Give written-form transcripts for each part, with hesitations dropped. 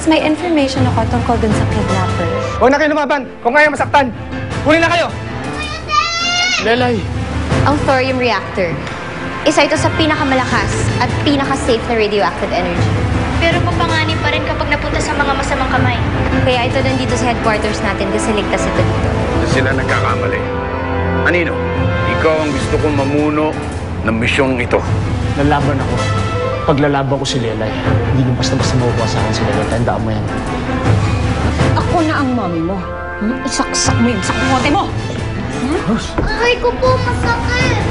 Tapos may information ako tungkol dun sa kidnapper. Huwag na kayo lumaban. Kung kaya masaktan, huli na kayo! Lelay! Ang thorium reactor. Isa ito sa pinakamalakas at pinaka-safe na radioactive energy. Pero mapanganib pa rin kapag napunta sa mga masamang kamay. Kaya ito nandito sa headquarters natin kasi ligtas ito dito. Sila nagkakamali. Anino, ikaw ang gusto kong mamuno ng misyong ito. Lalaban ako. Paglalaban ko si Lelay, hindi nyo basta-basta makukuha sa akin si Lelay. Tandaan mo yan. Ako na ang mami mo. Isaksak mo yung sakote mo! Aray ko po, masakit!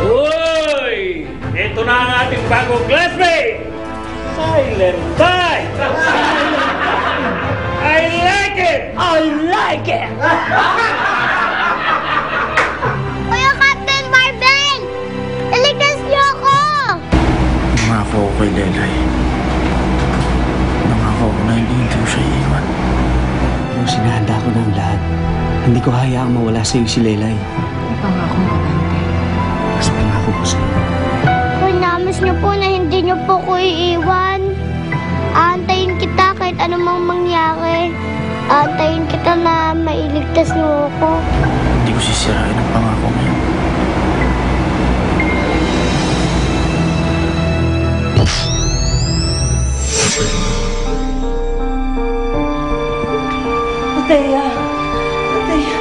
Uy! Ito na ang ating bagong classmate! Silent Type! I like it! I like it! Kuya Captain Marvel! Iligtas niyo ako! Nangako ko kay Lelay. Nangako ko na hindi ko siya iiwan. Pero sinahanda ko na ang lahat. Hindi ko hayaang mawala sa'yo si Lelay. Pangako mo, Dante. Mas pangako ko sa'yo. Promise niyo po na hindi niyo po ko iiwan. Aantayin kita kahit anumang mangyari. Aantayin kita na mailigtas niyo ako. Hindi ko sisirain ang pangako ngayon. Ateya! Ateya!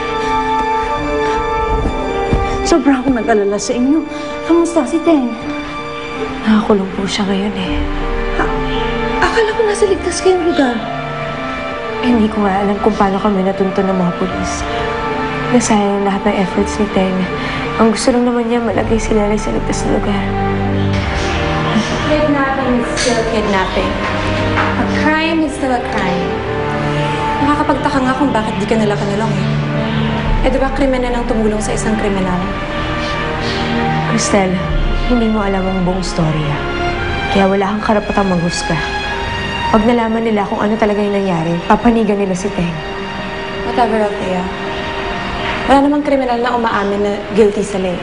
Sobrang akong nag-alala sa inyo. Kamusta si Teng? Nakakulong po siya ngayon eh. Akala ko nasa ligtas kayong lugar. Hindi ko nga alam kung paano kami natuntun ng mga polis. Nasayang lahat ng efforts ni Teng. Ang gusto lang naman niya malagay si Lelay sa ligtas na lugar. Kidnapping is still kidnapping. A crime is still a crime. Nakakapagtaka nga kung bakit di ka nila kanilong eh. Eh diba krimen na nang tumulong sa isang kriminal? Cristel, hindi mo alam ang buong storya. Kaya wala kang karapatang manghusga. Pag nalaman nila kung ano talaga yung nangyari, papanigan nila si Teng. Whatever, Althea. Wala namang kriminal na umaamin na guilty sila eh.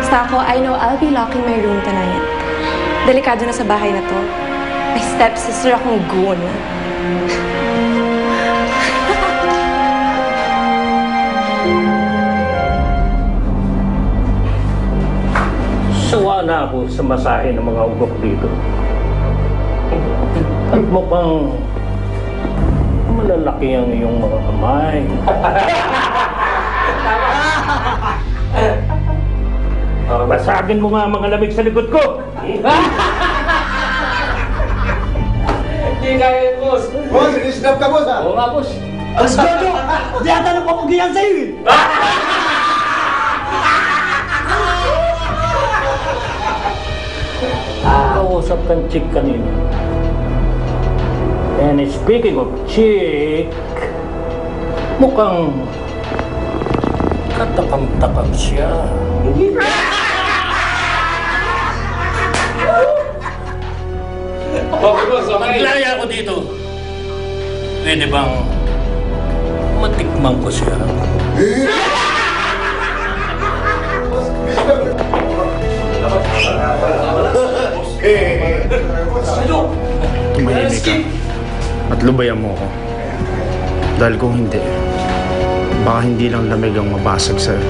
Basta ako, I know I'll be locking my room tonight. Delikado na sa bahay na to. May stepsister akong goon. Sawa na ako sa masahe ng mga ugok dito. At mukhang malalaki ang iyong mga kamay. Basagin mo nga ang mga lamig sa likod ko! Hindi kaya yun, boss. Boss, i-snap ka, boss, ha? Oo nga, boss. Mas Jojo! Di ata nang papugihan sa'yo eh! Kausap kang chick kanina. And speaking of chick, mukhang katakam-takam siya. Maglaya ako dito. Pwede bang matikman ko siya? Tumahimik ka. At lubayan mo ako. Dahil kung hindi, baka hindi lang lamig ang mabasag sa'yo.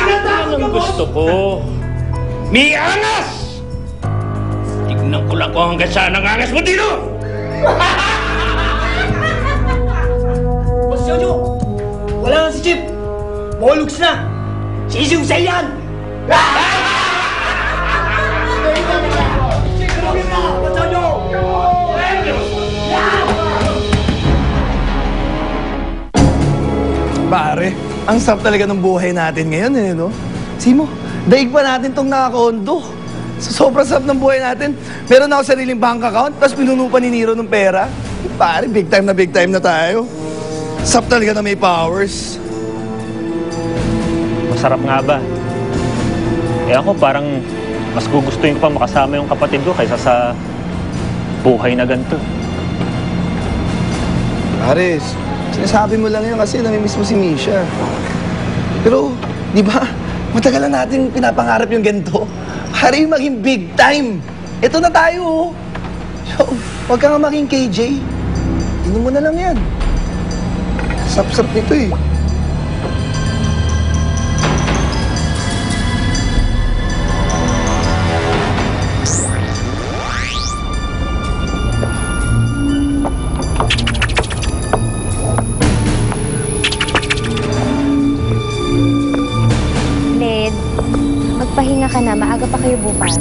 Yan ang gusto ko. May angas! Tignan ko lang kung hanggang saan ang angas mo dito! Boss Jojo! Wala na si Chip! Molugs na! Sising-say yan! Pare, ang sarap talaga ng buhay natin ngayon eh, no? Simo, daig pa natin tong nakakondo. Sobrang sarap ng buhay natin. Meron na ako sariling bank account, tapos pinuno pa ni Nero ng pera. Pare, big time na tayo. Sarap talaga na may powers. Masarap nga ba? Eh ako parang mas gugustuhin ko pa makasama yung kapatid ko kaysa sa buhay na ganito. Aris, sinasabi mo lang yun kasi namimiss mo si Misha. Pero, di ba, Matagal na natin pinapangarap yung ganito. Hari maging big time. Ito na tayo, oh. So, huwag ka nga maging KJ. Inom mo na lang yan. Sarap-sarap nito eh. Magpahinga ka na, maaga pa kayo bukas.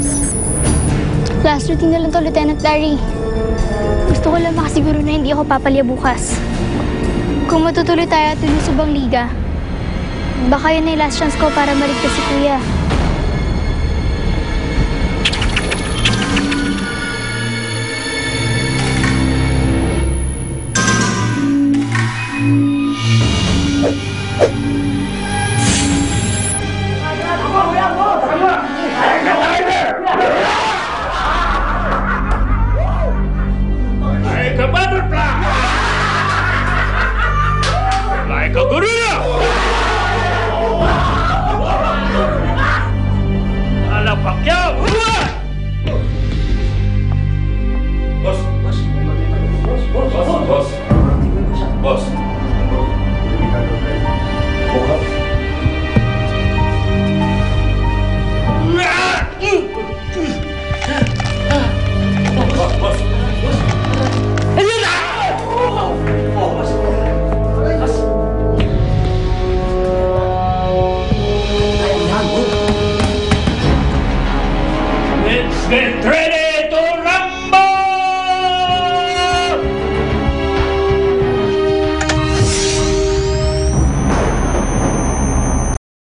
Last routine na lang to, Lieutenant Larry. Gusto ko lang makasiguro na hindi ako papalya bukas. Kung matutuloy tayo at lulusubang liga, baka yun na yung last chance ko para maligtas si Kuya.